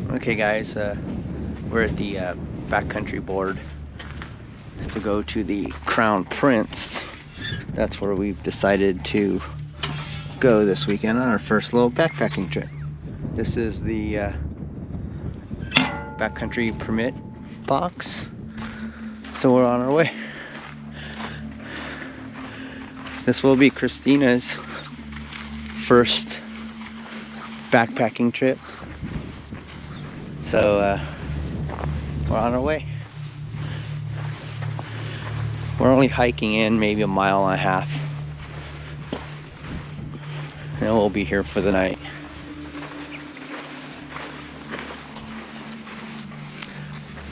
Okay guys, we're at the backcountry board to go to the Crown Prince. That's where we've decided to go this weekend on our first little backpacking trip. This is the backcountry permit box, so we're on our way. This will be Christina's first backpacking trip. So we're on our way. We're only hiking in maybe 1.5 miles, and we'll be here for the night.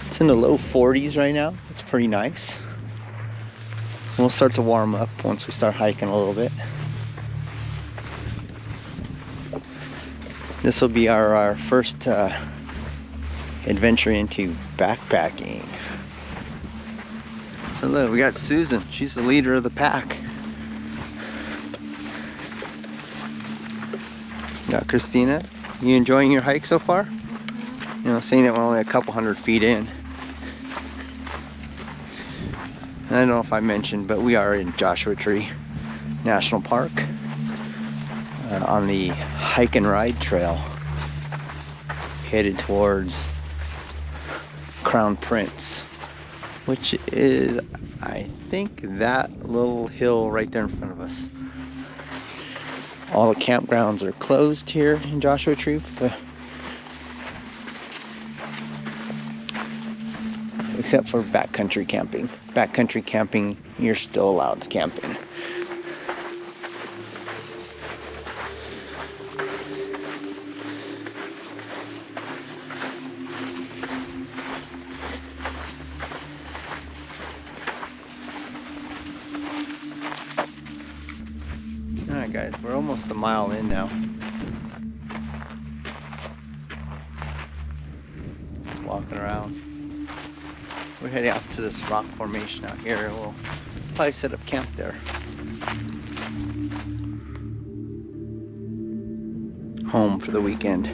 It's in the low 40s right now. It's pretty nice. We'll start to warm up once we start hiking a little bit. This will be our first adventure into backpacking. So look, we got Susan. She's the leader of the pack. Got Christina. You enjoying your hike so far? You know, saying that we're only a couple 100 feet in. I don't know if I mentioned, but we are in Joshua Tree National Park on the hike and ride trail headed towards Crown Prince, which is, I think, that little hill right there in front of us. All the campgrounds are closed here in Joshua Tree, except for backcountry camping. Backcountry camping, you're still allowed camping. Alright guys, we're almost 1 mile in now. Just walking around. We're heading out to this rock formation out here. We'll probably set up camp there. Home for the weekend.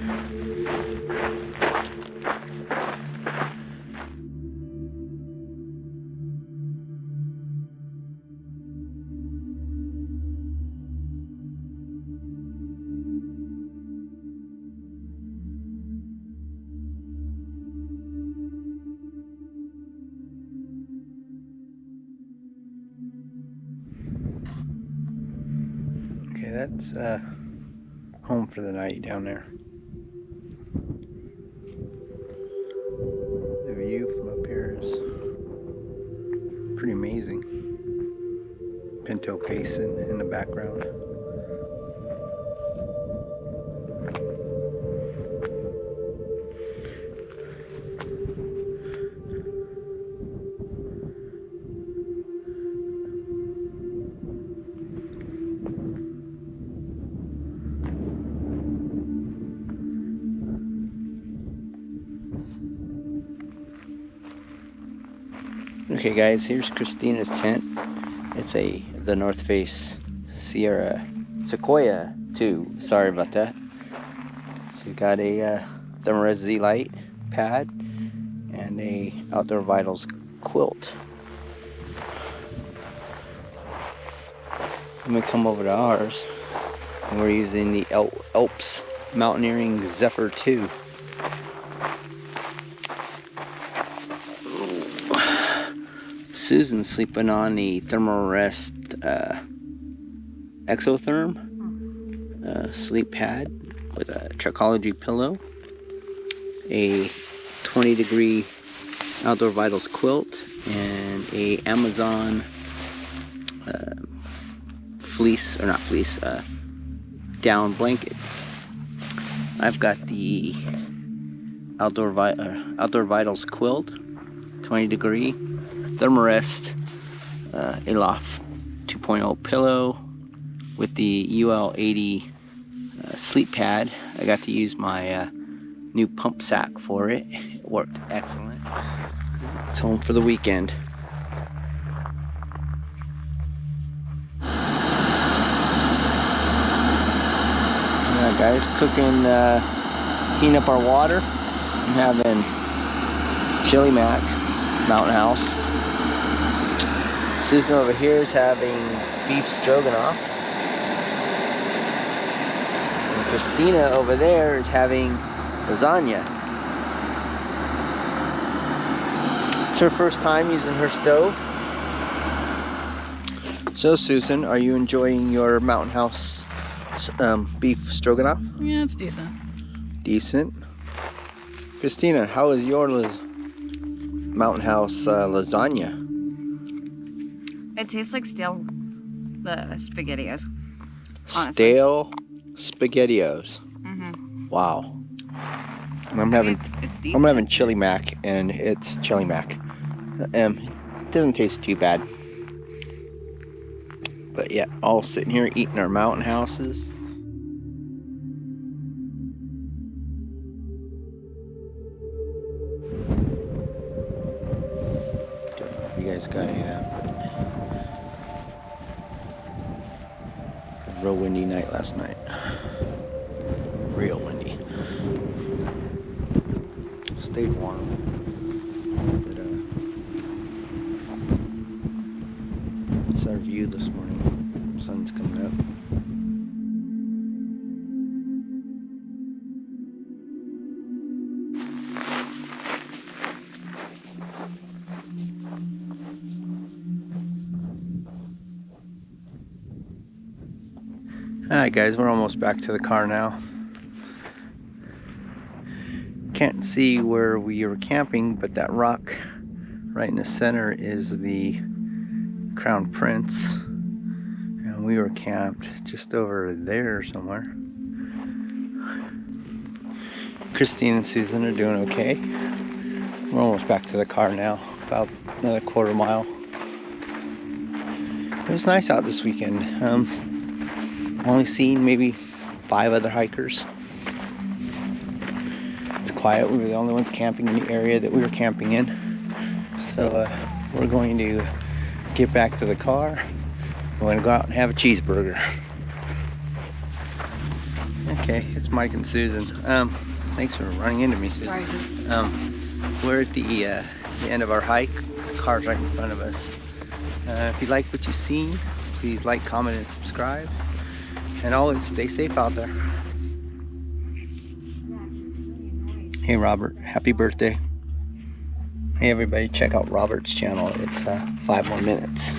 That's home for the night down there. The view from up here is pretty amazing. Pinto Basin in the background. Okay guys, here's Christina's tent. It's the North Face Sequoia 2. Sorry about that. She's got a Thermarest Z-Lite pad and a Outdoor Vitals quilt. Let me come over to ours, and we're using the Alps Mountaineering Zephyr 2. Susan's sleeping on the Thermarest Exotherm sleep pad with a Trekology pillow, a 20-degree Outdoor Vitals quilt, and a Amazon fleece, or not fleece, down blanket. I've got the Outdoor Vitals quilt, 20 degree, Thermarest ALUFT 2.0 pillow with the UL80 sleep pad. I got to use my new pump sack for it. It worked excellent. It's home for the weekend. Yeah, guys, cooking, heating up our water. I'm having chili mac, Mountain House. Susan over here is having beef stroganoff. And Christina over there is having lasagna. It's her first time using her stove. So Susan, are you enjoying your Mountain House beef stroganoff? Yeah, it's decent. Decent. Christina, how is your Mountain House lasagna? It tastes like stale SpaghettiOs. Honestly. Stale SpaghettiOs. Mm-hmm. Wow. I'm having chili mac, and it's chili mac. It doesn't taste too bad. But yeah, all sitting here eating our Mountain Houses. Don't know if you guys got any of that. Real windy night last night. Real windy. Stayed warm. But it's our view this morning. Sun's coming up. Alright guys, we're almost back to the car now. Can't see where we were camping, but that rock right in the center is the Crown Prince. And we were camped just over there somewhere. Christine and Susan are doing okay. We're almost back to the car now, about another quarter mile. It was nice out this weekend. Only seen maybe 5 other hikers. It's quiet. We were the only ones camping in the area that we were camping in. So we're going to get back to the car. We're going to go out and have a cheeseburger. Okay, it's Mike and Susan. Thanks for running into me, Susan. Sorry. We're at the end of our hike. The car's right in front of us. If you like what you've seen, please like, comment, and subscribe. And always stay safe out there. Hey Robert, happy birthday. Hey everybody, check out Robert's channel. It's 5 more minutes.